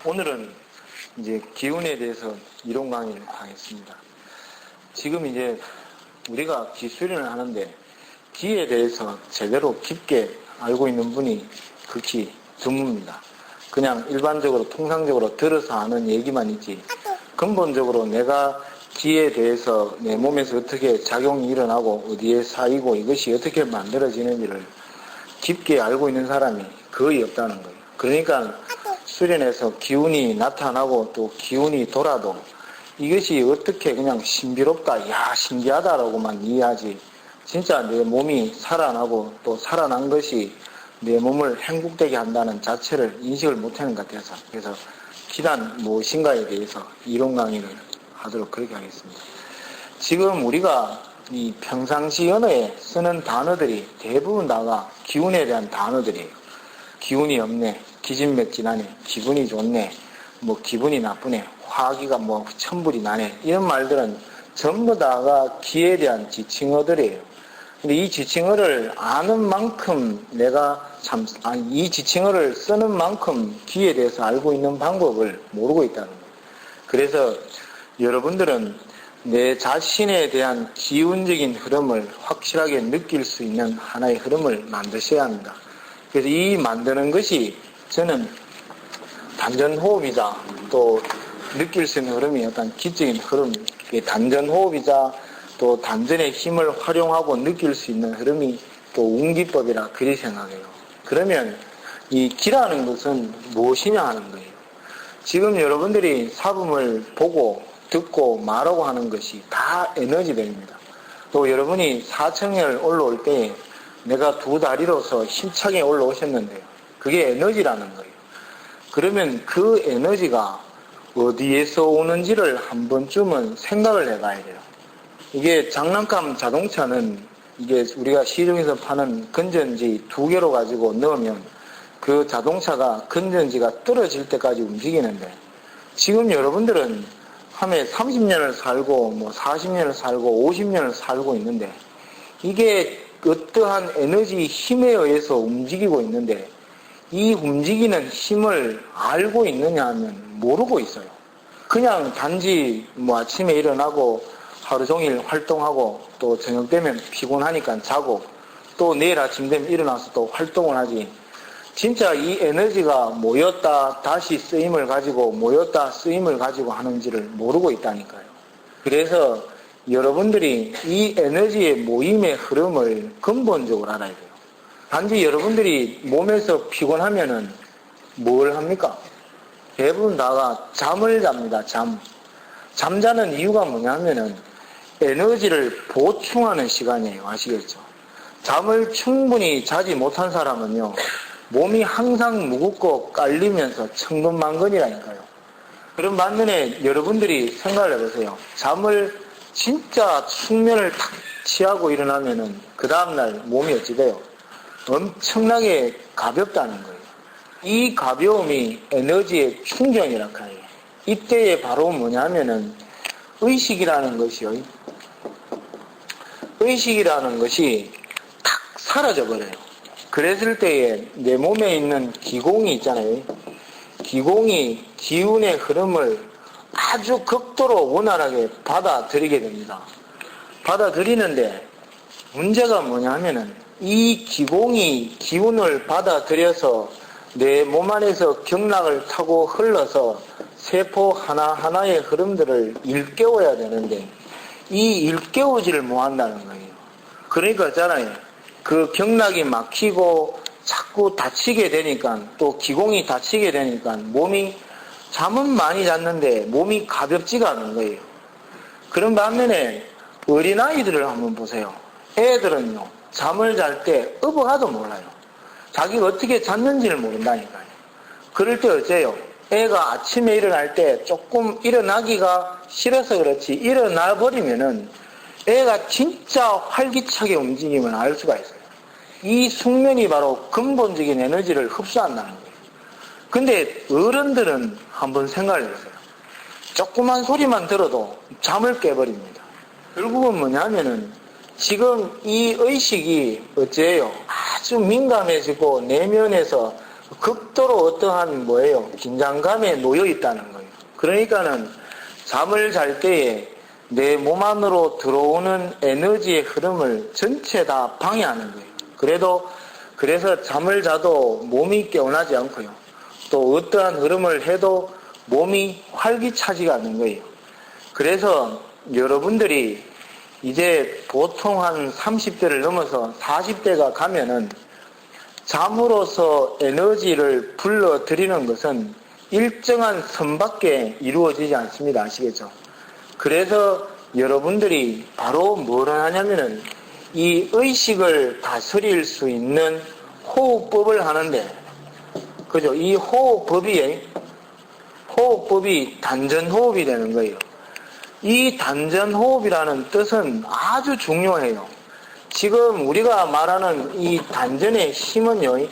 오늘은 이제 기운에 대해서 이론 강의를 하겠습니다. 지금 이제 우리가 기수련을 하는데 기에 대해서 제대로 깊게 알고 있는 분이 극히 드뭅니다. 그냥 일반적으로 통상적으로 들어서 아는 얘기만 있지 근본적으로 내가 기에 대해서 내 몸에서 어떻게 작용이 일어나고 어디에 쌓이고 이것이 어떻게 만들어지는지를 깊게 알고 있는 사람이 거의 없다는 거예요. 그러니까 수련에서 기운이 나타나고 또 기운이 돌아도 이것이 어떻게 그냥 신비롭다, 야 신기하다라고만 이해하지 진짜 내 몸이 살아나고 또 살아난 것이 내 몸을 행복되게 한다는 자체를 인식을 못하는 것 같아서 그래서 기란 무엇인가에 대해서 이론 강의를 하도록 그렇게 하겠습니다. 지금 우리가 이 평상시 언어에 쓰는 단어들이 대부분 다가 기운에 대한 단어들이에요. 기운이 없네, 기진맥진하네, 기분이 좋네, 뭐 기분이 나쁘네, 화기가 뭐 천불이 나네 이런 말들은 전부 다가 기에 대한 지칭어들이에요. 근데 이 지칭어를 아는 만큼 이 지칭어를 쓰는 만큼 기에 대해서 알고 있는 방법을 모르고 있다는 거예요. 그래서 여러분들은 내 자신에 대한 기운적인 흐름을 확실하게 느낄 수 있는 하나의 흐름을 만드셔야 합니다. 그래서 이 만드는 것이 저는 단전호흡이자 또 느낄 수 있는 흐름이 어떤 기적인 흐름, 단전호흡이자 또 단전의 힘을 활용하고 느낄 수 있는 흐름이 또 운기법이라 그리 생각해요. 그러면 이 기라는 것은 무엇이냐 하는 거예요. 지금 여러분들이 사품을 보고 듣고 말하고 하는 것이 다 에너지들입니다. 또 여러분이 사청열 올라올 때 내가 두 다리로서 힘차게 올라오셨는데요. 그게 에너지라는 거예요. 그러면 그 에너지가 어디에서 오는지를 한 번쯤은 생각을 해봐야 돼요. 이게 장난감 자동차는 이게 우리가 시중에서 파는 건전지 2개로 가지고 넣으면 그 자동차가 건전지가 떨어질 때까지 움직이는데 지금 여러분들은 함에 30년을 살고 뭐 40년을 살고 50년을 살고 있는데 이게 어떠한 에너지 힘에 의해서 움직이고 있는데 이 움직이는 힘을 알고 있느냐 하면 모르고 있어요. 그냥 단지 뭐 아침에 일어나고 하루 종일 활동하고 또 저녁 되면 피곤하니까 자고 또 내일 아침 되면 일어나서 또 활동을 하지 진짜 이 에너지가 모였다 다시 쓰임을 가지고 모였다 쓰임을 가지고 하는지를 모르고 있다니까요. 그래서 여러분들이 이 에너지의 모임의 흐름을 근본적으로 알아야 돼요. 단지 여러분들이 몸에서 피곤하면은 뭘 합니까? 대부분 다가 잠을 잡니다. 잠자는 이유가 뭐냐면은 에너지를 보충하는 시간이에요. 아시겠죠? 잠을 충분히 자지 못한 사람은요 몸이 항상 무겁고 깔리면서 천근만근이라니까요. 그런 반면에 여러분들이 생각을 해보세요. 잠을 진짜 숙면을 탁 취하고 일어나면은 그 다음날 몸이 어찌 돼요? 엄청나게 가볍다는 거예요. 이 가벼움이 에너지의 충전이라고 해요. 이때에 바로 뭐냐면은 의식이라는 것이요. 의식이라는 것이 탁 사라져 버려요. 그랬을 때에 내 몸에 있는 기공이 있잖아요. 기공이 기운의 흐름을 아주 극도로 원활하게 받아들이게 됩니다. 받아들이는데 문제가 뭐냐면은 이 기공이 기운을 받아들여서 내 몸 안에서 경락을 타고 흘러서 세포 하나하나의 흐름들을 일깨워야 되는데 이 일깨우지를 못한다는 거예요. 그러니까 있잖아요. 그 경락이 막히고 자꾸 다치게 되니까 또 기공이 다치게 되니까 몸이 잠은 많이 잤는데 몸이 가볍지가 않은 거예요. 그런 반면에 어린아이들을 한번 보세요. 애들은요 잠을 잘 때 어버가도 몰라요. 자기가 어떻게 잤는지를 모른다니까요. 그럴 때 어째요? 애가 아침에 일어날 때 조금 일어나기가 싫어서 그렇지 일어나 버리면은 애가 진짜 활기차게 움직이면 알 수가 있어요. 이 숙면이 바로 근본적인 에너지를 흡수한다는 거예요. 근데 어른들은 한번 생각을 해보세요. 조그만 소리만 들어도 잠을 깨버립니다. 결국은 뭐냐면은 지금 이 의식이 어째요? 아주 민감해지고 내면에서 극도로 어떠한 뭐예요? 긴장감에 놓여 있다는 거예요. 그러니까는 잠을 잘 때에 내 몸 안으로 들어오는 에너지의 흐름을 전체 다 방해하는 거예요. 그래서 잠을 자도 몸이 깨어나지 않고요. 또 어떠한 흐름을 해도 몸이 활기차지가 않는 거예요. 그래서 여러분들이 이제 보통 한 30대를 넘어서 40대가 가면은 잠으로서 에너지를 불러들이는 것은 일정한 선밖에 이루어지지 않습니다. 아시겠죠? 그래서 여러분들이 바로 뭘 하냐면은 이 의식을 다스릴 수 있는 호흡법을 하는데, 그죠? 이 호흡법이 단전호흡이 되는 거예요. 이 단전호흡이라는 뜻은 아주 중요해요. 지금 우리가 말하는 이 단전의 힘은요,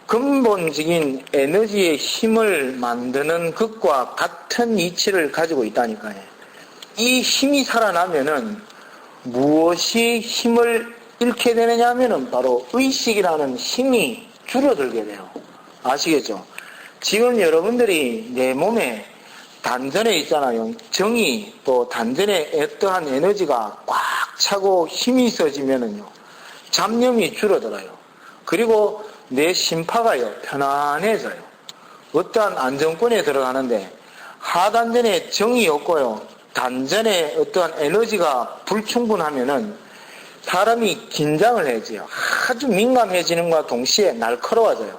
근본적인 에너지의 힘을 만드는 것과 같은 이치를 가지고 있다니까요. 이 힘이 살아나면은 무엇이 힘을 잃게 되느냐 하면은 바로 의식이라는 힘이 줄어들게 돼요. 아시겠죠? 지금 여러분들이 내 몸에 단전에 있잖아요. 정이 또 단전에 어떠한 에너지가 꽉 차고 힘이 있어지면은요, 잡념이 줄어들어요. 그리고 내 심파가요, 편안해져요. 어떠한 안정권에 들어가는데 하단전에 정이 없고요, 단전에 어떠한 에너지가 불충분하면은 사람이 긴장을 해져요. 아주 민감해지는과 동시에 날카로워져요.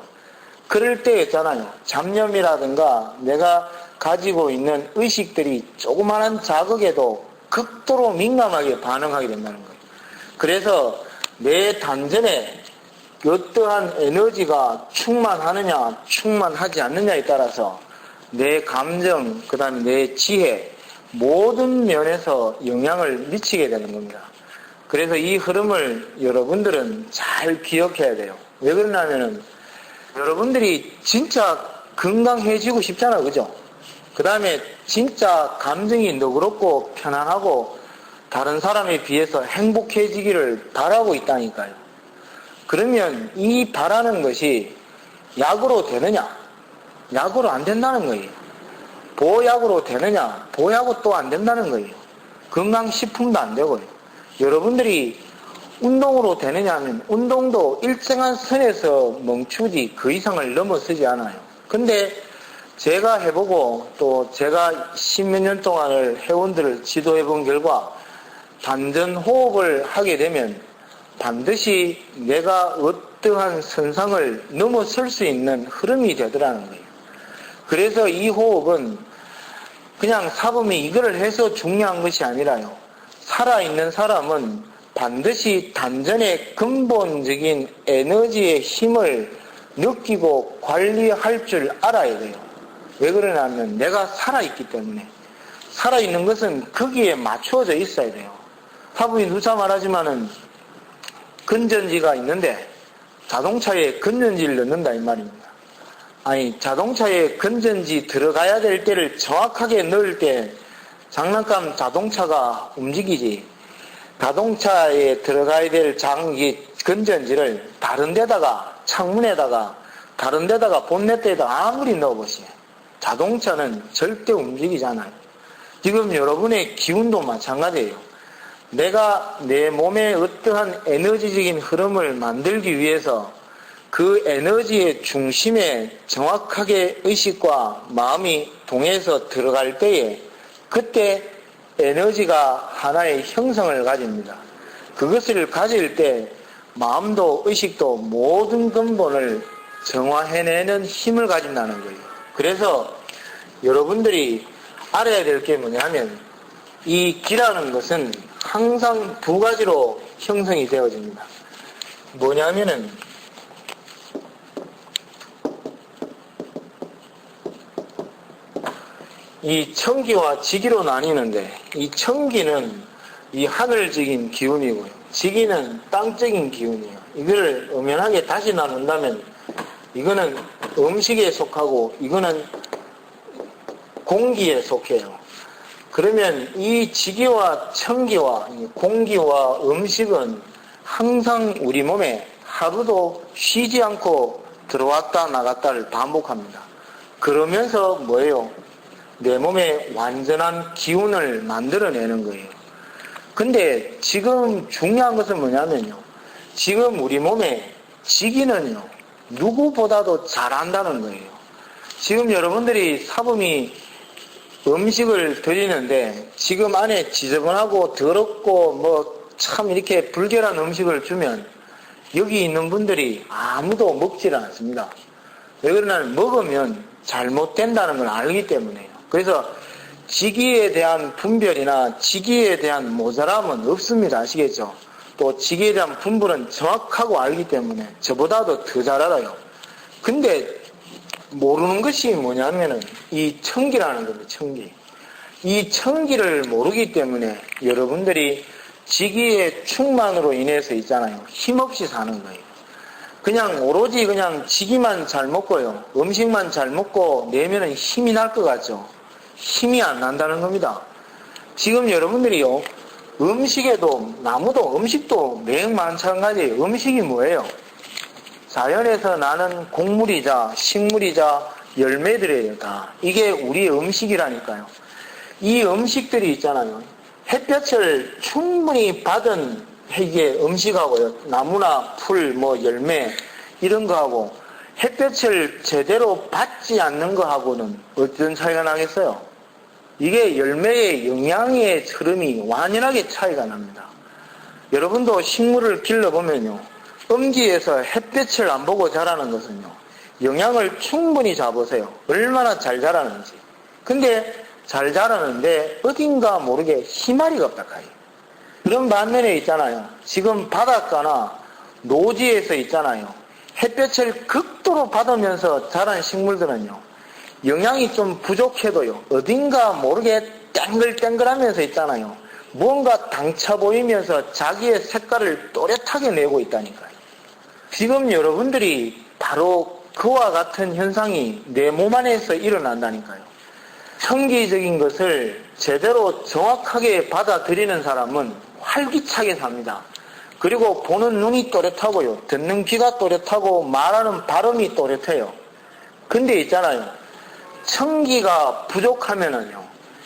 그럴 때 있잖아요. 잡념이라든가 내가 가지고 있는 의식들이 조그마한 자극에도 극도로 민감하게 반응하게 된다는 거예요. 그래서 내 단전에 어떠한 에너지가 충만하느냐, 충만하지 않느냐에 따라서 내 감정, 그 다음에 내 지혜, 모든 면에서 영향을 미치게 되는 겁니다. 그래서 이 흐름을 여러분들은 잘 기억해야 돼요. 왜 그러냐면은 여러분들이 진짜 건강해지고 싶잖아요. 그죠? 그 다음에 진짜 감정이 너그럽고 편안하고 다른 사람에 비해서 행복해지기를 바라고 있다니까요. 그러면 이 바라는 것이 약으로 되느냐? 약으로 안 된다는 거예요. 보약으로 되느냐? 보약으로 또 안 된다는 거예요. 건강식품도 안 되고요. 여러분들이 운동으로 되느냐 하면 운동도 일정한 선에서 멈추지 그 이상을 넘어서지 않아요. 근데 제가 해보고 또 제가 십몇 년 동안을 회원들을 지도해본 결과 단전 호흡을 하게 되면 반드시 내가 어떠한 선상을 넘어설 수 있는 흐름이 되더라는 거예요. 그래서 이 호흡은 그냥 사범이 이거를 해서 중요한 것이 아니라요. 살아있는 사람은 반드시 단전의 근본적인 에너지의 힘을 느끼고 관리할 줄 알아야 돼요. 왜 그러냐면 내가 살아있기 때문에. 살아있는 것은 거기에 맞춰져 있어야 돼요. 사범이 누차 말하지만은 건전지가 있는데 자동차에 건전지를 넣는다 이 말입니다. 아니, 자동차에 건전지 들어가야 될 때를 정확하게 넣을 때 장난감 자동차가 움직이지, 자동차에 들어가야 될 건전지를 다른 데다가, 창문에다가, 다른 데다가, 본네트에다가 아무리 넣어보세요. 자동차는 절대 움직이지 않아요. 지금 여러분의 기운도 마찬가지예요. 내가 내 몸에 어떠한 에너지적인 흐름을 만들기 위해서 그 에너지의 중심에 정확하게 의식과 마음이 동해서 들어갈 때에 그때 에너지가 하나의 형성을 가집니다. 그것을 가질 때 마음도 의식도 모든 근본을 정화해내는 힘을 가진다는 거예요. 그래서 여러분들이 알아야 될 게 뭐냐면 이 기라는 것은 항상 두 가지로 형성이 되어집니다. 뭐냐면은 이 청기와 지기로 나뉘는데 이 청기는 이 하늘적인 기운이고요. 지기는 땅적인 기운이에요. 이걸 엄연하게 다시 나눈다면 이거는 음식에 속하고 이거는 공기에 속해요. 그러면 이 지기와 청기와 공기와 음식은 항상 우리 몸에 하루도 쉬지 않고 들어왔다 나갔다를 반복합니다. 그러면서 뭐예요? 내 몸에 완전한 기운을 만들어내는 거예요. 근데 지금 중요한 것은 뭐냐면요. 지금 우리 몸에 지기는요. 누구보다도 잘한다는 거예요. 지금 여러분들이 사범이 음식을 드리는데 지금 안에 지저분하고 더럽고 뭐 참 이렇게 불결한 음식을 주면 여기 있는 분들이 아무도 먹지를 않습니다. 왜 그러냐면 먹으면 잘못된다는 걸 알기 때문에요. 그래서 지기에 대한 분별이나 지기에 대한 모자람은 없습니다. 아시겠죠? 또 지기에 대한 분별은 정확하고 알기 때문에 저보다도 더 잘 알아요. 근데 모르는 것이 뭐냐면은 이 청기라는 겁니다. 청기. 이 청기를 모르기 때문에 여러분들이 지기의 충만으로 인해서 있잖아요. 힘없이 사는 거예요. 그냥 오로지 그냥 지기만 잘 먹고요. 음식만 잘 먹고 내면은 힘이 날 것 같죠. 힘이 안 난다는 겁니다. 지금 여러분들이요. 음식에도 나무도 음식도 매우 마찬가지예요. 음식이 뭐예요? 자연에서 나는 곡물이자 식물이자 열매들이에요. 다. 이게 우리의 음식이라니까요. 이 음식들이 있잖아요. 햇볕을 충분히 받은 이게 음식하고요. 나무나 풀, 뭐 열매 이런 거하고 햇볕을 제대로 받지 않는 거하고는 어떤 차이가 나겠어요? 이게 열매의 영양의 흐름이 완연하게 차이가 납니다. 여러분도 식물을 길러보면요. 음지에서 햇볕을 안 보고 자라는 것은요. 영양을 충분히 잡으세요. 얼마나 잘 자라는지. 근데 잘 자라는데 어딘가 모르게 희마리가 없다 카이. 그런 반면에 있잖아요. 지금 바닷가나 노지에서 있잖아요. 햇볕을 극도로 받으면서 자란 식물들은요. 영양이 좀 부족해도요. 어딘가 모르게 땡글땡글하면서 있잖아요. 뭔가 당차 보이면서 자기의 색깔을 또렷하게 내고 있다니까요. 지금 여러분들이 바로 그와 같은 현상이 내 몸 안에서 일어난다니까요. 청기적인 것을 제대로 정확하게 받아들이는 사람은 활기차게 삽니다. 그리고 보는 눈이 또렷하고요. 듣는 귀가 또렷하고 말하는 발음이 또렷해요. 근데 있잖아요. 청기가 부족하면은요.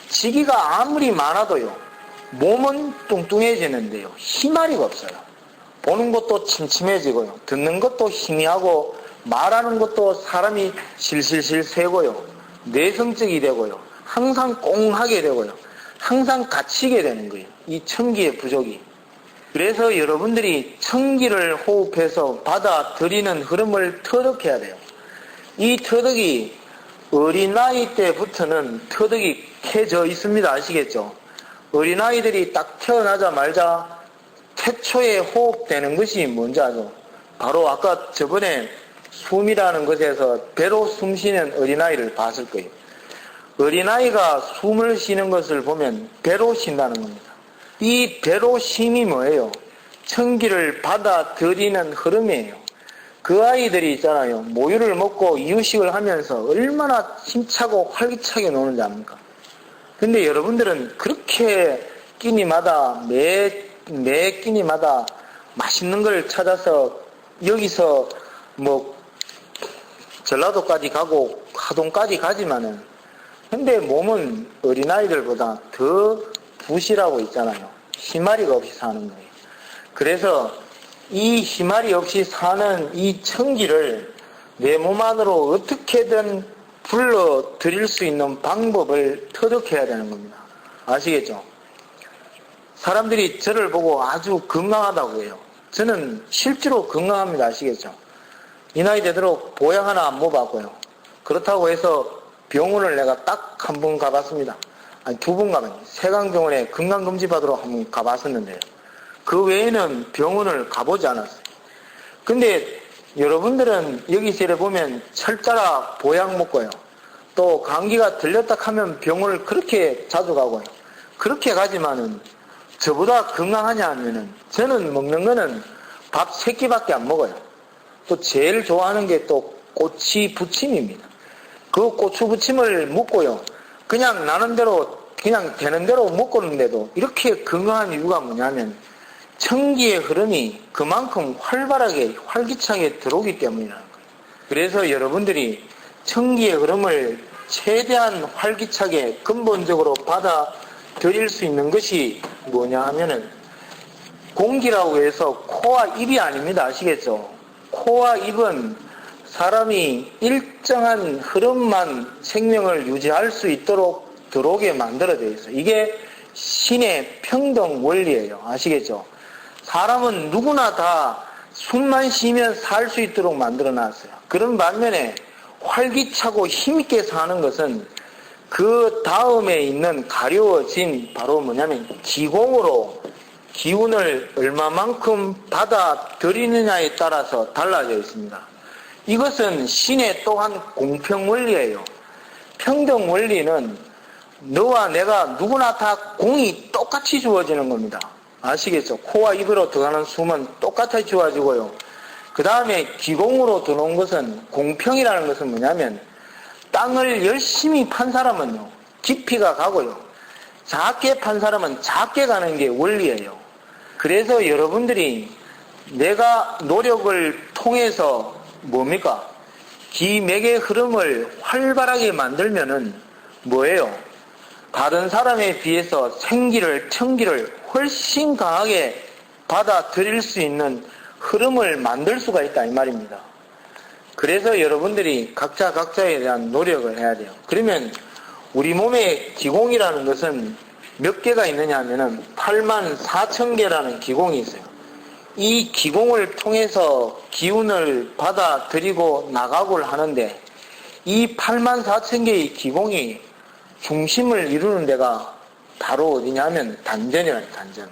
지기가 아무리 많아도요. 몸은 뚱뚱해지는데요. 희마리가 없어요. 보는 것도 침침해지고요. 듣는 것도 희미하고 말하는 것도 사람이 실실실 새고요. 내성적이 되고요. 항상 꽁하게 되고요. 항상 갇히게 되는 거예요. 이 청기의 부족이. 그래서 여러분들이 청기를 호흡해서 받아들이는 흐름을 터득해야 돼요. 이 터득이 어린아이 때부터는 터득이 캐져 있습니다. 아시겠죠? 어린아이들이 딱 태어나자마자 태초에 호흡되는 것이 뭔지 아죠? 바로 아까 저번에 숨이라는 것에서 배로 숨 쉬는 어린아이를 봤을 거예요. 어린아이가 숨을 쉬는 것을 보면 배로 쉰다는 겁니다. 이 배로 쉼이 뭐예요? 청기를 받아들이는 흐름이에요. 그 아이들이 있잖아요. 모유를 먹고 이유식을 하면서 얼마나 힘차고 활기차게 노는지 압니까? 근데 여러분들은 그렇게 끼니마다 매 끼니마다 맛있는 걸 찾아서 여기서 뭐 전라도까지 가고 하동까지 가지만은 근데 몸은 어린아이들보다 더 부실하고 있잖아요. 희마리가 없이 사는 거예요. 그래서 이 희마리 없이 사는 이 청기를 내 몸 안으로 어떻게든 불러들일 수 있는 방법을 터득해야 되는 겁니다. 아시겠죠? 사람들이 저를 보고 아주 건강하다고 해요. 저는 실제로 건강합니다. 아시겠죠? 이 나이 되도록 보양 하나 안 먹어봤고요. 그렇다고 해서 병원을 내가 딱 한 번 가봤습니다. 아니, 2번 가봤어요. 세강병원에 건강검진 받으러 한 번 가봤었는데요. 그 외에는 병원을 가보지 않았어요. 근데 여러분들은 여기서 이렇게 보면 철자라 보약 먹고요. 또 감기가 들렸다 하면 병원을 그렇게 자주 가고요. 그렇게 가지만은 저보다 건강하냐 하면은 저는 먹는 거는 밥 3끼밖에 안 먹어요. 또 제일 좋아하는 게 또 꼬치 부침입니다. 그 고추 부침을 먹고요. 그냥 나는 대로 그냥 되는 대로 먹고는데도 이렇게 건강한 이유가 뭐냐면 청기의 흐름이 그만큼 활발하게 활기차게 들어오기 때문이라는 거예요. 그래서 여러분들이 청기의 흐름을 최대한 활기차게 근본적으로 받아들일 수 있는 것이 뭐냐 하면은 공기라고 해서 코와 입이 아닙니다. 아시겠죠? 코와 입은 사람이 일정한 흐름만 생명을 유지할 수 있도록 들어오게 만들어 되어 있어요. 이게 신의 평등 원리예요. 아시겠죠? 사람은 누구나 다 숨만 쉬면 살 수 있도록 만들어 놨어요. 그런 반면에 활기차고 힘있게 사는 것은 그 다음에 있는 가려워진 바로 뭐냐면 기공으로 기운을 얼마만큼 받아들이느냐에 따라서 달라져 있습니다. 이것은 신의 또한 공평 원리예요. 평등 원리는 너와 내가 누구나 다 공이 똑같이 주어지는 겁니다. 아시겠죠? 코와 입으로 들어가는 숨은 똑같이 주어지고요. 그 다음에 기공으로 들어온 것은 공평이라는 것은 뭐냐면 땅을 열심히 판 사람은요 깊이가 가고요. 작게 판 사람은 작게 가는 게 원리예요. 그래서 여러분들이 내가 노력을 통해서 뭡니까? 기맥의 흐름을 활발하게 만들면은 뭐예요? 다른 사람에 비해서 생기를, 청기를 훨씬 강하게 받아들일 수 있는 흐름을 만들 수가 있다 이 말입니다. 그래서 여러분들이 각자에 대한 노력을 해야 돼요. 그러면 우리 몸의 기공이라는 것은 몇 개가 있느냐 하면은 84,000개라는 기공이 있어요. 이 기공을 통해서 기운을 받아들이고 나가고를 하는데 이 84,000개의 기공이 중심을 이루는 데가 바로 어디냐면 단전이라는 단전.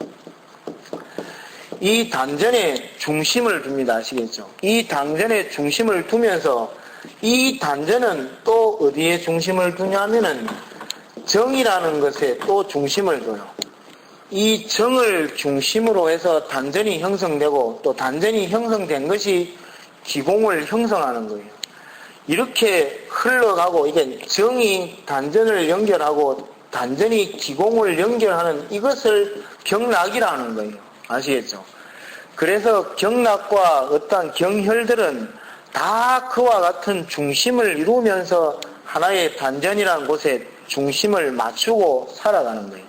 이 단전에 중심을 둡니다. 아시겠죠? 이 단전에 중심을 두면서 이 단전은 또 어디에 중심을 두냐면은 정이라는 것에 또 중심을 둬요. 이 정을 중심으로 해서 단전이 형성되고 또 단전이 형성된 것이 기공을 형성하는 거예요. 이렇게 흘러가고 이게 정이 단전을 연결하고 단전이 기공을 연결하는 이것을 경락이라는 거예요. 아시겠죠? 그래서 경락과 어떤 경혈들은 다 그와 같은 중심을 이루면서 하나의 단전이라는 곳에 중심을 맞추고 살아가는 거예요.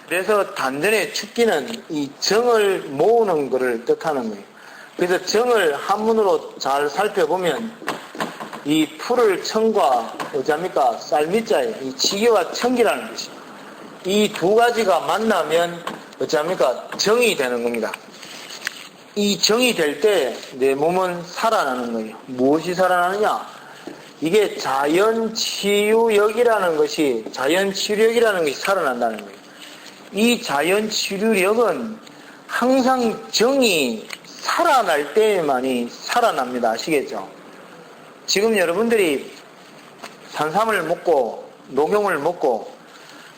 그래서 단전의 축기는 이 정을 모으는 것을 뜻하는 거예요. 그래서 정을 한문으로 잘 살펴보면 이 풀을 청과 어디합니까? 쌀밑자에 이 지기와 청기라는 것이 이 두 가지가 만나면 어찌합니까? 정이 되는 겁니다. 이 정이 될 때 내 몸은 살아나는 거예요. 무엇이 살아나느냐? 이게 자연치유력이라는 것이 살아난다는 거예요. 이 자연치유력은 항상 정이 살아날 때만이 살아납니다. 아시겠죠? 지금 여러분들이 산삼을 먹고 녹용을 먹고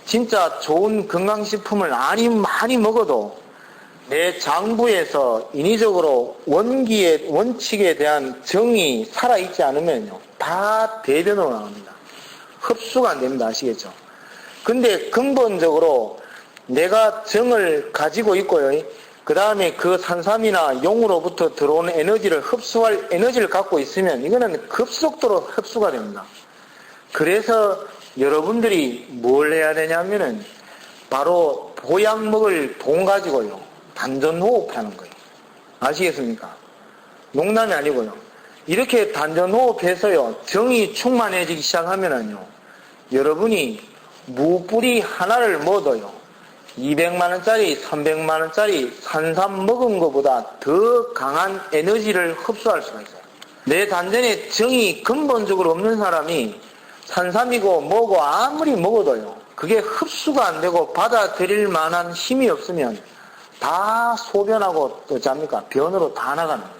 진짜 좋은 건강식품을 많이 먹어도 내 장부에서 인위적으로 원기의 원칙에 대한 정이 살아있지 않으면요 다 대변으로 나옵니다. 흡수가 안 됩니다. 아시겠죠? 근데 근본적으로 내가 정을 가지고 있고요. 그 다음에 그 산삼이나 용으로부터 들어오는 에너지를 흡수할 에너지를 갖고 있으면 이거는 급속도로 흡수가 됩니다. 그래서 여러분들이 뭘 해야 되냐면은 바로 보약 먹을 돈 가지고요. 단전호흡 하는 거예요. 아시겠습니까? 농담이 아니고요. 이렇게 단전호흡해서요. 정이 충만해지기 시작하면은요. 여러분이 무뿌리 하나를 먹어도요. 200만원짜리, 300만원짜리 산삼 먹은 것보다 더 강한 에너지를 흡수할 수가 있어요. 내 단전에 정이 근본적으로 없는 사람이 산삼이고 뭐고 아무리 먹어도요. 그게 흡수가 안 되고 받아들일 만한 힘이 없으면 다 소변하고 또 잡니까? 변으로 다 나가는 거예요.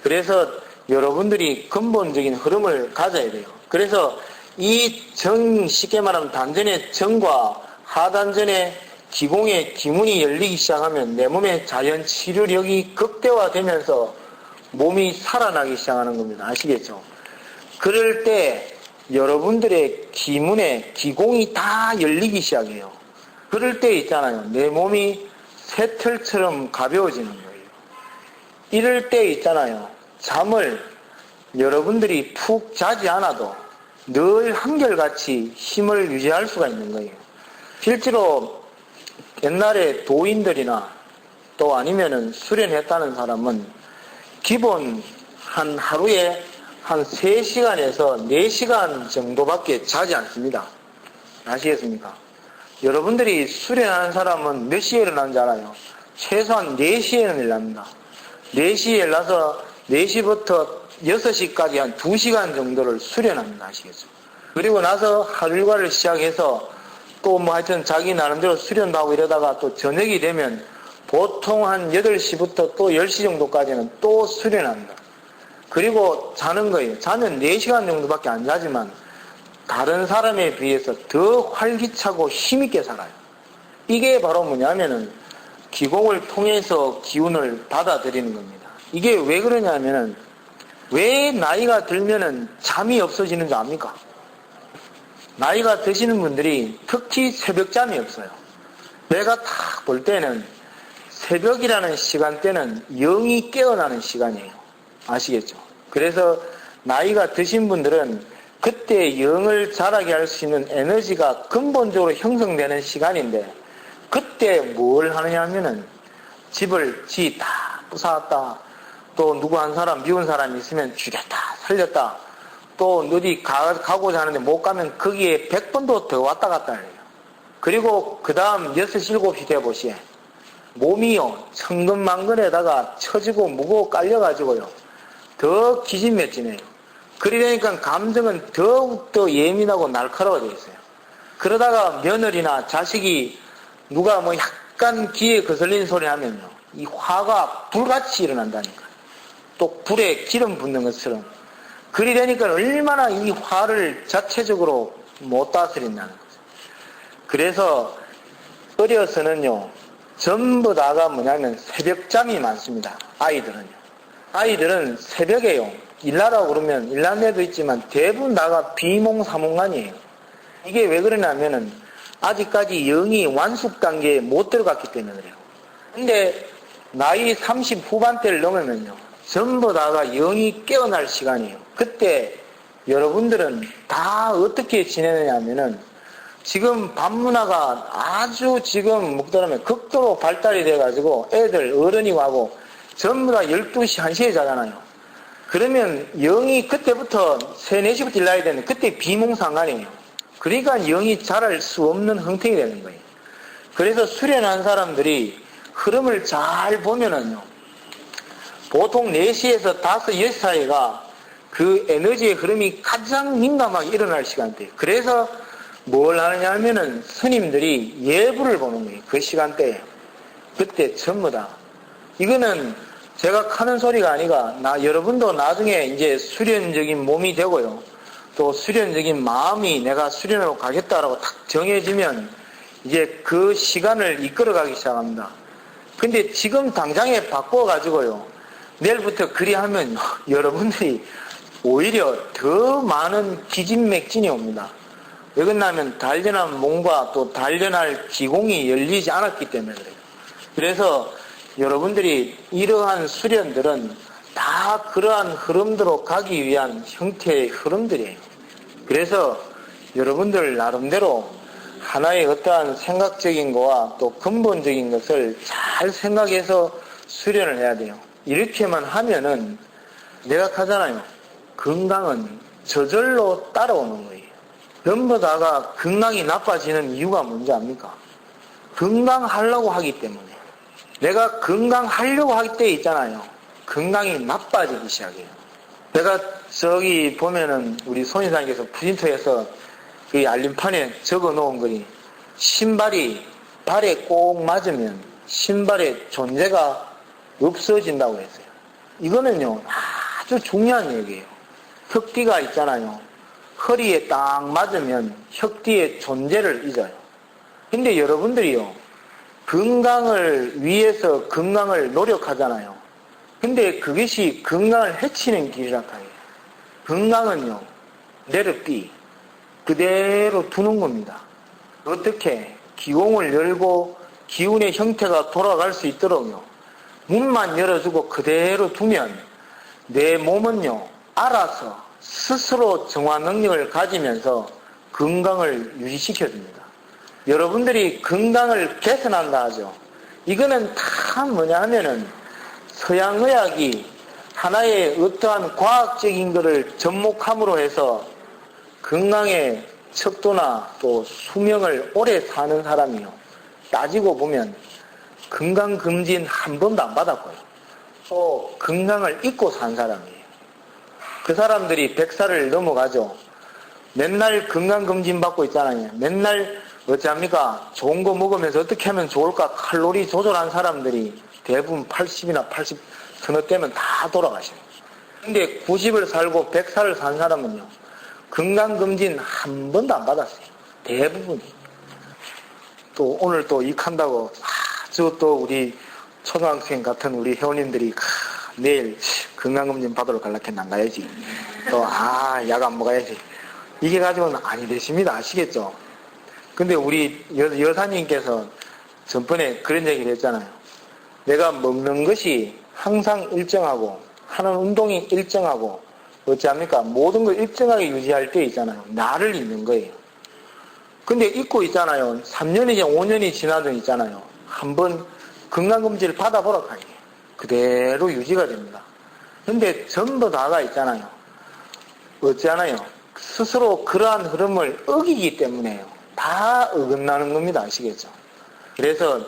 그래서 여러분들이 근본적인 흐름을 가져야 돼요. 그래서 이 정, 쉽게 말하면 단전의 정과 하단전의 기공의 기문이 열리기 시작하면 내 몸의 자연 치료력이 극대화되면서 몸이 살아나기 시작하는 겁니다. 아시겠죠? 그럴 때 여러분들의 기문의 기공이 다 열리기 시작해요. 그럴 때 있잖아요. 내 몸이 새털처럼 가벼워지는 거예요. 이럴 때 있잖아요. 잠을 여러분들이 푹 자지 않아도 늘 한결같이 힘을 유지할 수가 있는 거예요. 실제로 옛날에 도인들이나 또 아니면은 수련했다는 사람은 기본 한 하루에 한 3시간에서 4시간 정도밖에 자지 않습니다. 아시겠습니까? 여러분들이 수련하는 사람은 몇 시에 일어나는지 알아요? 최소한 4시에는 일어납니다. 4시에 일어나서 4시부터 6시까지 한 2시간 정도를 수련합니다. 아시겠죠? 그리고 나서 하루 일과를 시작해서 또 뭐 하여튼 자기 나름대로 수련도 하고 이러다가 또 저녁이 되면 보통 한 8시부터 또 10시 정도까지는 또 수련합니다. 그리고 자는 거예요. 자면 4시간 정도밖에 안 자지만 다른 사람에 비해서 더 활기차고 힘있게 살아요. 이게 바로 뭐냐면은 기공을 통해서 기운을 받아들이는 겁니다. 이게 왜 그러냐면은 왜 나이가 들면은 잠이 없어지는 줄 압니까? 나이가 드시는 분들이 특히 새벽잠이 없어요. 내가 딱 볼 때는 새벽이라는 시간대는 영이 깨어나는 시간이에요. 아시겠죠? 그래서 나이가 드신 분들은 그때 영을 자라게 할 수 있는 에너지가 근본적으로 형성되는 시간인데 그때 뭘 하느냐 하면은 집을 지었다, 부사왔다, 또 누구 한 사람, 미운 사람이 있으면 죽였다, 살렸다, 또 어디 가고자 하는데 못 가면 거기에 100번도 더 왔다 갔다 해요. 그리고 그 다음 6시, 7시 돼보시에 몸이요, 천근만근에다가 처지고 무거워 깔려가지고요, 더 기진맥진해요. 그러니까 감정은 더욱더 예민하고 날카로워져 있어요. 그러다가 며느리나 자식이 누가 뭐 약간 귀에 거슬리는 소리 하면요, 이 화가 불같이 일어난다니까요. 또 불에 기름 붓는 것처럼. 그러니까 얼마나 이 화를 자체적으로 못 다스린다는 거죠. 그래서 어려서는요, 전부 다가 뭐냐면 새벽잠이 많습니다. 아이들은 새벽에요, 일하라고 그러면 일하는 애도 있지만 대부분 다가 비몽사몽간이에요. 이게 왜 그러냐면은 아직까지 영이 완숙 단계에 못 들어갔기 때문에 그래요. 근데 나이 30 후반대를 넘으면요, 전부 다가 영이 깨어날 시간이에요. 그때 여러분들은 다 어떻게 지내느냐 하면은 지금 밤문화가 아주 지금 묵더라면 극도로 발달이 돼가지고 애들 어른이 가고 전부 다 12시, 1시에 자잖아요. 그러면 영이 그때부터 3, 4시부터 일어나야 되는데 그때 비몽사몽간이에요. 그러니까 영이 자랄 수 없는 형태가 되는 거예요. 그래서 수련한 사람들이 흐름을 잘 보면은요, 보통 4시에서 5, 6시 사이가 그 에너지의 흐름이 가장 민감하게 일어날 시간대예요. 그래서 뭘 하느냐 하면은 스님들이 예불을 보는 거예요. 그 시간대에. 그때 전부 다. 이거는 제가 하는 소리가 아니라 여러분도 나중에 이제 수련적인 몸이 되고요, 또 수련적인 마음이 내가 수련으로 가겠다라고 딱 정해지면 이제 그 시간을 이끌어가기 시작합니다. 근데 지금 당장에 바꿔가지고요, 내일부터 그리하면 여러분들이 오히려 더 많은 기진맥진이 옵니다. 왜 그러냐면 단련한 몸과 또 단련할 기공이 열리지 않았기 때문에 그래요. 그래서 여러분들이 이러한 수련들은 다 그러한 흐름대로 가기 위한 형태의 흐름들이에요. 그래서 여러분들 나름대로 하나의 어떠한 생각적인 거와 또 근본적인 것을 잘 생각해서 수련을 해야 돼요. 이렇게만 하면은 내가 하잖아요, 건강은 저절로 따라오는 거예요. 전부 다가 건강이 나빠지는 이유가 뭔지 압니까? 건강하려고 하기 때문에. 내가 건강하려고 할 때 있잖아요, 건강이 나빠지기 시작해요. 내가 저기 보면은 우리 손이사님께서 프린터에서 그 알림판에 적어 놓은 거니, 신발이 발에 꼭 맞으면 신발의 존재가 없어진다고 했어요. 이거는요, 아주 중요한 얘기예요. 혁띠가 있잖아요. 허리에 딱 맞으면 혁띠의 존재를 잊어요. 근데 여러분들이요, 건강을 위해서 건강을 노력하잖아요. 근데 그것이 건강을 해치는 길이라 해요. 건강은요, 내르띠 그대로 두는 겁니다. 어떻게? 기공을 열고 기운의 형태가 돌아갈 수 있도록요, 문만 열어주고 그대로 두면 내 몸은요, 알아서 스스로 정화 능력을 가지면서 건강을 유지시켜줍니다. 여러분들이 건강을 개선한다 하죠. 이거는 다 뭐냐 하면은 서양의학이 하나의 어떠한 과학적인 것을 접목함으로 해서 건강의 척도나 또 수명을 오래 사는 사람이요. 따지고 보면 건강검진 한 번도 안 받았고요. 또 건강을 잊고 산 사람이에요. 그 사람들이 100살을 넘어가죠. 맨날 건강검진 받고 있잖아요. 맨날 어찌합니까? 좋은 거 먹으면서 어떻게 하면 좋을까? 칼로리 조절한 사람들이 대부분 80이나 80 서너 때면 다 돌아가셔요. 근데 90을 살고 100살을 산 사람은요. 건강검진 한 번도 안 받았어요. 대부분이. 또 오늘 또 익한다고 아주 또 우리 초등학생 같은 우리 회원님들이 내일 건강검진 받으러 갈라했나 안 가야지. 또 약 안 먹어야지. 이게 가지고는 아니 되십니다. 아시겠죠? 근데 우리 여사님께서 전번에 그런 얘기를 했잖아요. 내가 먹는 것이 항상 일정하고 하는 운동이 일정하고 어찌합니까? 모든 걸 일정하게 유지할 때 있잖아요. 나를 잊는 거예요. 근데 잊고 있잖아요. 3년이지 5년이 지나든 있잖아요. 한번 건강검진을 받아보라 하니 그대로 유지가 됩니다. 근데 전부 다가 있잖아요. 어찌하나요? 스스로 그러한 흐름을 어기기 때문에요. 다 어긋나는 겁니다. 아시겠죠? 그래서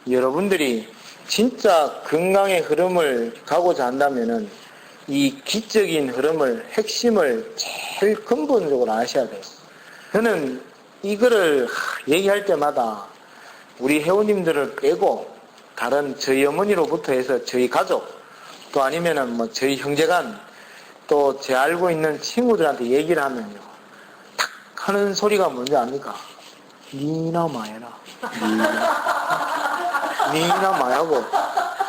여러분들이 진짜 건강의 흐름을 가고자 한다면은 이 기적인 흐름을, 핵심을 제일 근본적으로 아셔야 돼요. 저는 이거를 얘기할 때마다 우리 회원님들을 빼고 다른 저희 어머니로부터 해서 저희 가족 또 아니면은 뭐 저희 형제간 또 제 알고 있는 친구들한테 얘기를 하면요. 탁 하는 소리가 뭔지 압니까? 니나 마해라. 니나 마하고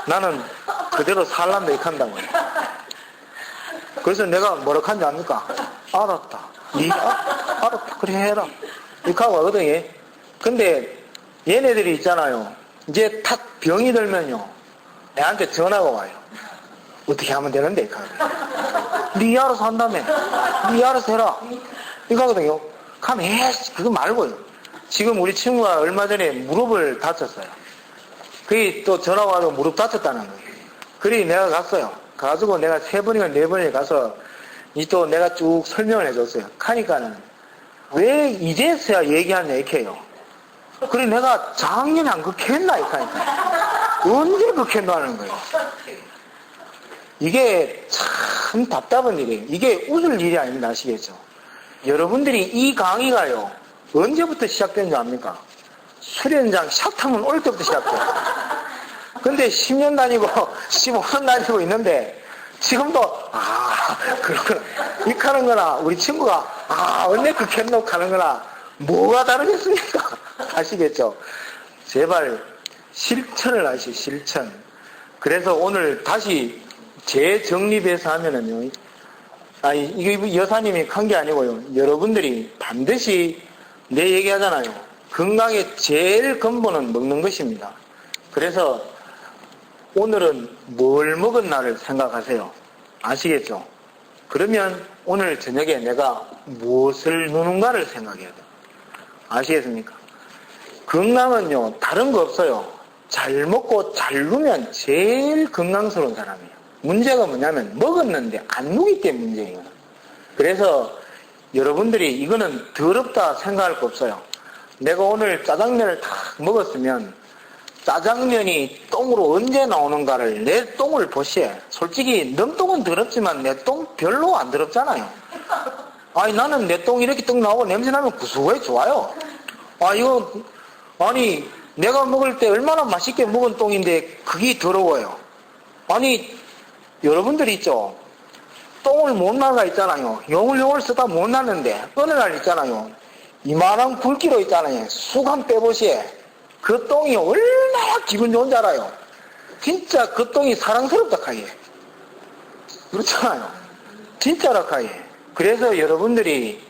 나는 그대로 살란다 이렇게 한다고요. 그래서 내가 뭐라 한지 압니까? 알았다. 알았다. 그래 해라. 이렇게 하고 하거든요. 근데 얘네들이 있잖아요. 이제 탁 병이 들면요. 내한테 전화가 와요. 어떻게 하면 되는데? 이렇게 하거든요. 니 알아서 한다며. 니 알아서 해라. 이거 하거든요. 가면 그거 말고요. 지금 우리 친구가 얼마 전에 무릎을 다쳤어요. 그게 또 전화가 와서 무릎 다쳤다는 거예요. 그래 내가 갔어요. 가가지고 내가 3번인가 4번에 가서 또 내가 쭉 설명을 해줬어요. 하니까는 왜 이제서야 얘기하냐 이렇게 해요. 그래 내가 작년에 안 그렇게 했나 이렇게 하니까 언제 그렇게 했나는 거예요. 이게 참 답답한 일이에요. 이게 웃을 일이 아닙니다. 아시겠죠? 여러분들이 이 강의가요 언제부터 시작된지 압니까? 수련장 샷하면 올 때부터 시작돼요. 근데 10년 다니고 15년 다니고 있는데 지금도 그렇구나 이렇게 하는 거나 우리 친구가 언제 그렇게 했노 하는 거나 뭐가 다르겠습니까? 아시겠죠? 제발 실천을 하시 실천. 그래서 오늘 다시 재정립해서 하면은요. 이게 여사님이 한 게 아니고요. 여러분들이 반드시 내 얘기하잖아요. 건강의 제일 근본은 먹는 것입니다. 그래서 오늘은 뭘 먹었나를 생각하세요. 아시겠죠? 그러면 오늘 저녁에 내가 무엇을 누는가를 생각해야 돼요. 아시겠습니까? 건강은요, 다른 거 없어요. 잘 먹고 잘 누면 제일 건강스러운 사람이에요. 문제가 뭐냐면 먹었는데 안 누기 때문에 문제예요. 그래서 여러분들이 이거는 더럽다 생각할 거 없어요. 내가 오늘 짜장면을 다 먹었으면 짜장면이 똥으로 언제 나오는가를 내 똥을 보시에. 솔직히 넌 똥은 더럽지만 내 똥 별로 안 더럽잖아요. 나는 내 똥 이렇게 똥 나오고 냄새 나면 구수해 좋아요. 내가 먹을 때 얼마나 맛있게 먹은 똥인데 그게 더러워요. 여러분들 있죠? 똥을 못 나가 있잖아요. 용을 쓰다 못 나는데 어느 날 있잖아요. 이만한 굵기로 있잖아요. 쑥 한 빼보시에. 그 똥이 얼마나 기분 좋은 줄 알아요. 진짜 그 똥이 사랑스럽다 카예. 그렇잖아요. 진짜라 카예. 그래서 여러분들이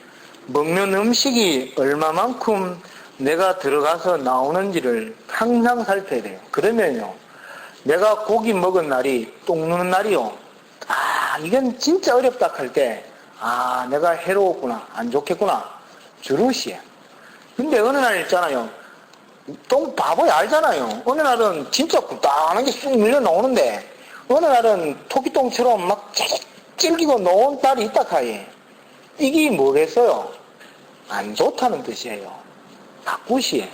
먹는 음식이 얼마만큼 내가 들어가서 나오는지를 항상 살펴야 돼요. 그러면요. 내가 고기 먹은 날이 똥 누는 날이요. 이건 진짜 어렵다 할 때, 내가 해로웠구나, 안 좋겠구나, 주루시에. 근데 어느 날 있잖아요. 똥 바보야 알잖아요. 어느 날은 진짜 굵다란 게 쑥 밀려 나오는데, 어느 날은 토끼똥처럼 막 찔기고 놓은 딸이 있다 카예. 이게 뭐겠어요? 안 좋다는 뜻이에요. 바꾸시에.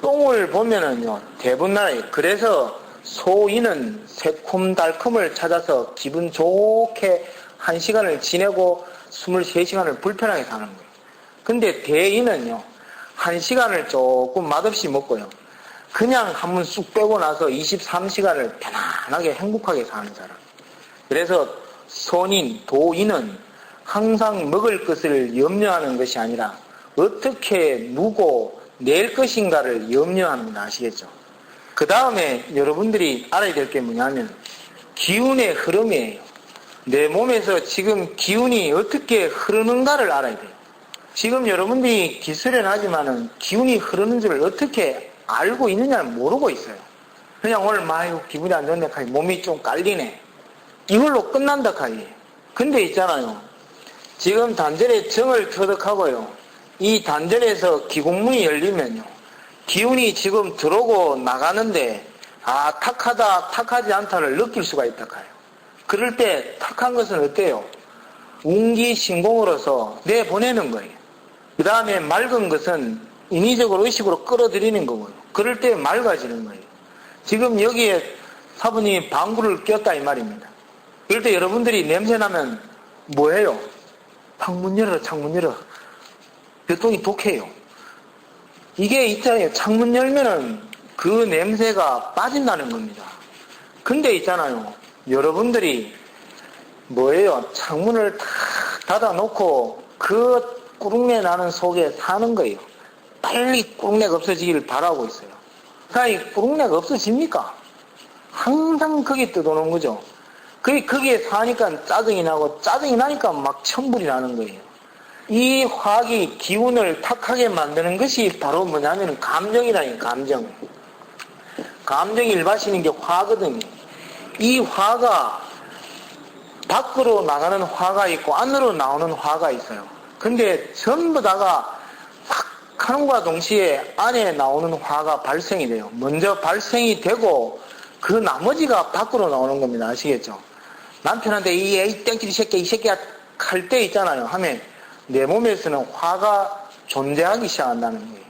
똥을 보면은요, 대부분 나라에, 그래서 소인은 새콤달콤을 찾아서 기분 좋게 1시간을 지내고 23시간을 불편하게 사는 거예요. 근데 대인은요, 1시간을 조금 맛없이 먹고요, 그냥 한번 쑥 빼고 나서 23시간을 편안하게 행복하게 사는 사람. 그래서 선인, 도인은 항상 먹을 것을 염려하는 것이 아니라 어떻게 누고 낼 것인가를 염려합니다. 아시겠죠? 그 다음에 여러분들이 알아야 될 게 뭐냐면 기운의 흐름이에요. 내 몸에서 지금 기운이 어떻게 흐르는가를 알아야 돼요. 지금 여러분들이 기술은 하지만은 기운이 흐르는 줄 어떻게 알고 있느냐를 모르고 있어요. 그냥 오늘 기분이 안 좋네 카이, 몸이 좀 깔리네, 이걸로 끝난다 카이. 근데 있잖아요, 지금 단전에 정을 터득하고요, 이 단전에서 기공문이 열리면요, 기운이 지금 들어오고 나가는데 탁하다 탁하지 않다를 느낄 수가 있다 카요. 그럴 때 탁한 것은 어때요? 운기신공으로서 내보내는 거예요. 그 다음에 맑은 것은 인위적으로 의식으로 끌어들이는 거고요. 그럴 때 맑아지는 거예요. 지금 여기에 사부님이 방구를 꼈다 이 말입니다. 그럴 때 여러분들이 냄새나면 뭐해요? 창문 열어, 창문 열어. 교통이 독해요. 이게 있잖아요. 창문 열면은 그 냄새가 빠진다는 겁니다. 근데 있잖아요, 여러분들이 뭐예요? 창문을 탁 닫아놓고 그 꾸룩내 나는 속에 사는 거예요. 빨리 꾸룩내가 없어지기를 바라고 있어요. 그러니까 이 꾸룩내가 없어집니까? 항상 거기 뜯어놓은 거죠. 거기에 사니까 짜증이 나고, 짜증이 나니까 막 천불이 나는 거예요. 이 화학이 기운을 탁하게 만드는 것이 바로 뭐냐면 감정이라니, 감정. 감정이 일바시는 게 화거든요. 이 화가 밖으로 나가는 화가 있고 안으로 나오는 화가 있어요. 근데 전부 다가 탁 하는과 동시에 안에 나오는 화가 발생이 돼요. 먼저 발생이 되고 그 나머지가 밖으로 나오는 겁니다. 아시겠죠? 남편한테 이 땡끼리 새끼, 이 새끼야 할 때 있잖아요. 하면 내 몸에서는 화가 존재하기 시작한다는 거예요.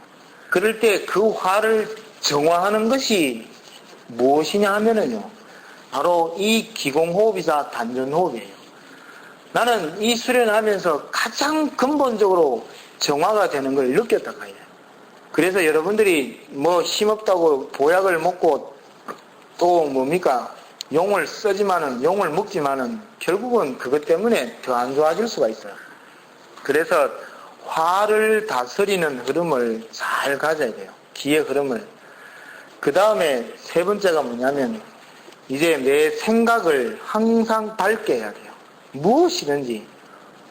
그럴 때 그 화를 정화하는 것이 무엇이냐 하면은요, 바로 이 기공호흡이자 단전호흡이에요. 나는 이 수련하면서 가장 근본적으로 정화가 되는 걸 느꼈다 가요. 그래서 여러분들이 뭐 힘없다고 보약을 먹고 또 뭡니까? 용을 쓰지만은, 용을 먹지만은 결국은 그것 때문에 더 안 좋아질 수가 있어요. 그래서 화를 다스리는 흐름을 잘 가져야 돼요. 기의 흐름을. 그 다음에 세 번째가 뭐냐면 이제 내 생각을 항상 밝게 해야 돼요. 무엇이든지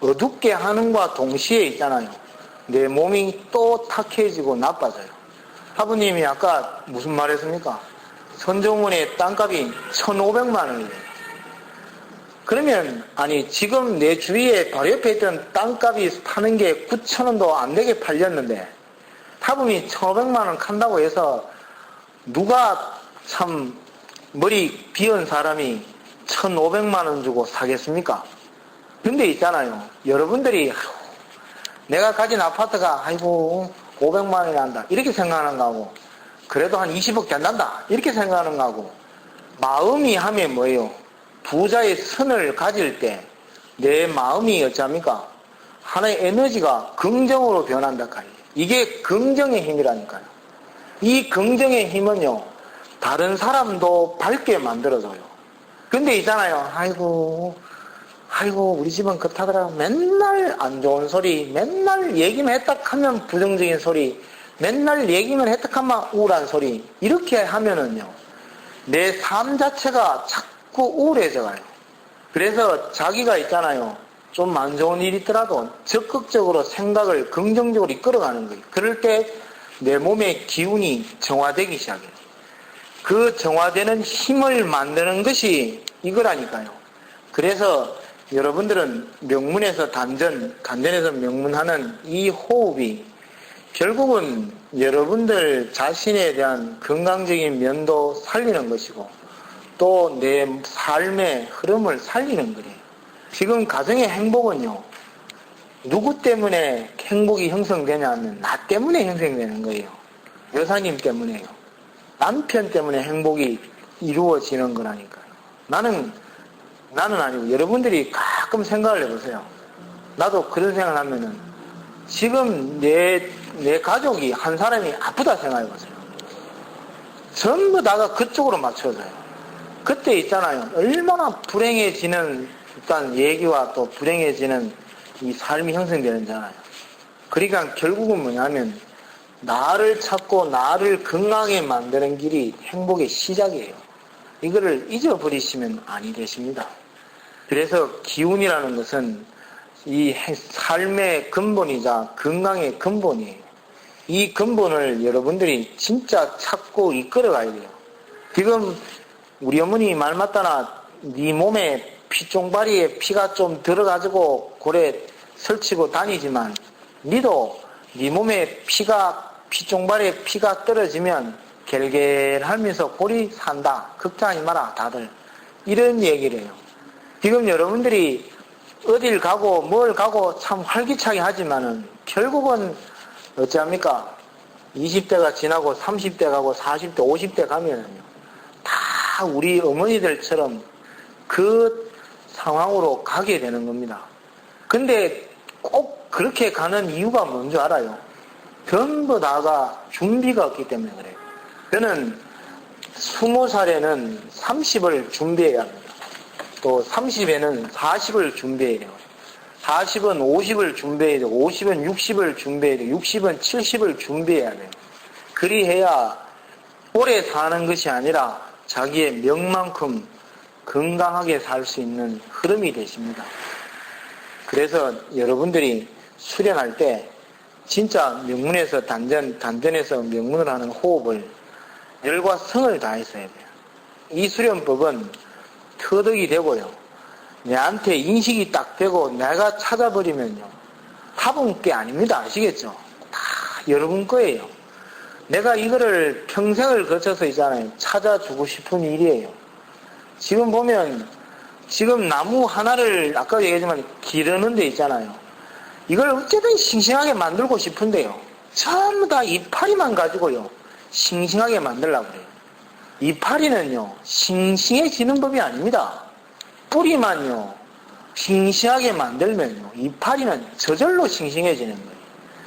어둡게 하는과 동시에 있잖아요, 내 몸이 또 탁해지고 나빠져요. 하부님이 아까 무슨 말 했습니까? 선정문의 땅값이 1,500만 원이에요. 그러면 지금 내 주위에 바로 옆에 있던 땅값이 파는 게 9,000원도 안 되게 팔렸는데 하부님이 1,500만 원 판다고 해서 누가 참 머리 비운 사람이 1,500만 원 주고 사겠습니까? 근데 있잖아요, 여러분들이 내가 가진 아파트가 500만 원이 난다 이렇게 생각하는 거하고, 그래도 한 20억 된단다 이렇게 생각하는 거하고, 마음이 하면 뭐예요? 부자의 선을 가질 때 내 마음이 어찌합니까? 하나의 에너지가 긍정으로 변한다. 이게 긍정의 힘이라니까요. 이 긍정의 힘은요, 다른 사람도 밝게 만들어줘요. 근데 있잖아요, 아이고 우리 집은 그렇다더라, 맨날 안 좋은 소리, 맨날 얘기만 했다 하면 부정적인 소리, 맨날 얘기만 했다 하면 우울한 소리, 이렇게 하면은요, 내 삶 자체가 자꾸 우울해져 가요. 그래서 자기가 있잖아요, 좀 안 좋은 일이 있더라도 적극적으로 생각을 긍정적으로 이끌어가는 거예요. 그럴 때 내 몸의 기운이 정화되기 시작해요. 그 정화되는 힘을 만드는 것이 이거라니까요. 그래서 여러분들은 명문에서 단전, 단전에서 명문하는 이 호흡이 결국은 여러분들 자신에 대한 건강적인 면도 살리는 것이고 또 내 삶의 흐름을 살리는 거예요. 지금 가정의 행복은요, 누구 때문에 행복이 형성되냐 하면 나 때문에 형성되는 거예요. 여사님 때문에요. 남편 때문에 행복이 이루어지는 거라니까요. 나는 아니고 여러분들이 가끔 생각을 해보세요. 나도 그런 생각을 하면은 지금 내 가족이 한 사람이 아프다 생각해보세요. 전부 다가 그쪽으로 맞춰져요. 그때 있잖아요. 얼마나 불행해지는 일단 얘기와 또 불행해지는 이 삶이 형성되는잖아요. 그러니까 결국은 뭐냐면 나를 찾고 나를 건강하게 만드는 길이 행복의 시작이에요. 이거를 잊어버리시면 아니 되십니다. 그래서 기운이라는 것은 이 삶의 근본이자 건강의 근본이에요. 이 근본을 여러분들이 진짜 찾고 이끌어가야 돼요. 지금 우리 어머니 말 맞다나 네 몸에 피종바리에 피가 좀 들어가지고 고래 설치고 다니지만 니도 네 몸에 피종바리에 피가 떨어지면 겔겔하면서 골이 산다. 걱정하지 마라 다들. 이런 얘기를 해요. 지금 여러분들이 어딜 가고 뭘 가고 참 활기차게 하지만은 결국은 어찌합니까? 20대가 지나고 30대 가고 40대 50대 가면은요 다 우리 어머니들처럼 그 상황으로 가게 되는 겁니다. 근데 꼭 그렇게 가는 이유가 뭔지 알아요? 전부 다가 준비가 없기 때문에 그래요. 저는 20살에는 30을 준비해야 합니다. 또 30에는 40을 준비해야 돼요. 40은 50을 준비해야 되고 50은 60을 준비해야 되고 60은 70을 준비해야 돼요. 그리해야 오래 사는 것이 아니라 자기의 명만큼 건강하게 살 수 있는 흐름이 되십니다. 그래서 여러분들이 수련할 때 진짜 명문에서 단전에서 명문을 하는 호흡을 열과 성을 다해서 해야 돼요. 이 수련법은 터득이 되고요. 내한테 인식이 딱 되고 내가 찾아버리면요. 답은 게 아닙니다. 아시겠죠? 다 여러분 거예요. 내가 이거를 평생을 거쳐서 있잖아요. 찾아주고 싶은 일이에요. 지금 보면 지금 나무 하나를 아까 얘기했지만 기르는 데 있잖아요. 이걸 어쨌든 싱싱하게 만들고 싶은데요. 전부 다 이파리만 가지고요. 싱싱하게 만들려고 그래요. 이파리는요. 싱싱해지는 법이 아닙니다. 뿌리만요. 싱싱하게 만들면요. 이파리는 저절로 싱싱해지는 거예요.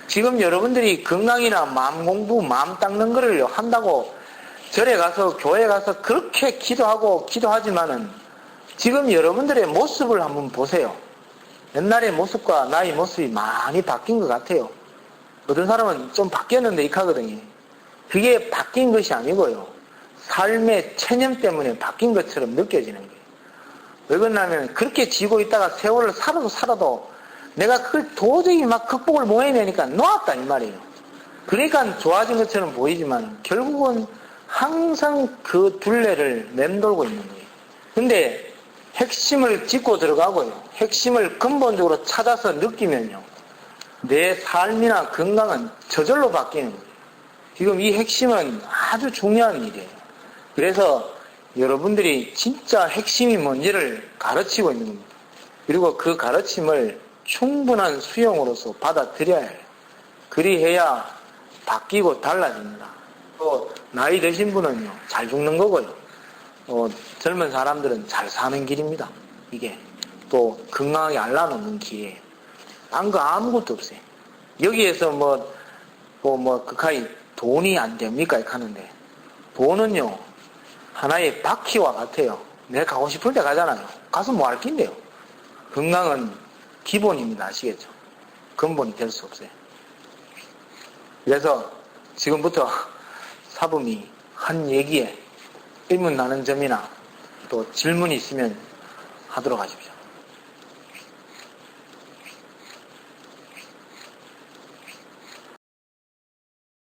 지금 여러분들이 건강이나 마음 공부, 마음 닦는 거를 한다고 절에 가서 교회 가서 그렇게 기도하지만은 지금 여러분들의 모습을 한번 보세요. 옛날의 모습과 나의 모습이 많이 바뀐 것 같아요. 어떤 사람은 좀 바뀌었는데 익하거든요. 그게 바뀐 것이 아니고요. 삶의 체념 때문에 바뀐 것처럼 느껴지는 거예요. 왜 그러냐면 그렇게 지고 있다가 세월을 살아도 내가 그걸 도저히 막 극복을 못 해내니까 놓았다 이 말이에요. 그러니까 좋아진 것처럼 보이지만 결국은 항상 그 둘레를 맴돌고 있는 거예요. 근데 핵심을 짚고 들어가고요. 핵심을 근본적으로 찾아서 느끼면요. 내 삶이나 건강은 저절로 바뀌는 거예요. 지금 이 핵심은 아주 중요한 일이에요. 그래서 여러분들이 진짜 핵심이 뭔지를 가르치고 있는 겁니다. 그리고 그 가르침을 충분한 수용으로서 받아들여야 해요. 그리해야 바뀌고 달라집니다. 또 나이 드신 분은요 잘 죽는 거고요. 젊은 사람들은 잘 사는 길입니다. 이게 또 건강하게 알아놓는 길이에요. 딴 거 아무것도 없어요. 여기에서 그까이 돈이 안 됩니까? 이렇게 하는데 돈은요 하나의 바퀴와 같아요. 내가 가고 싶을 때 가잖아요. 가서 뭐 할 낀데요. 건강은 기본입니다. 아시겠죠? 근본이 될 수 없어요. 그래서 지금부터 사범이 한 얘기에 의문 나는 점이나 또 질문이 있으면 하도록 하십시오.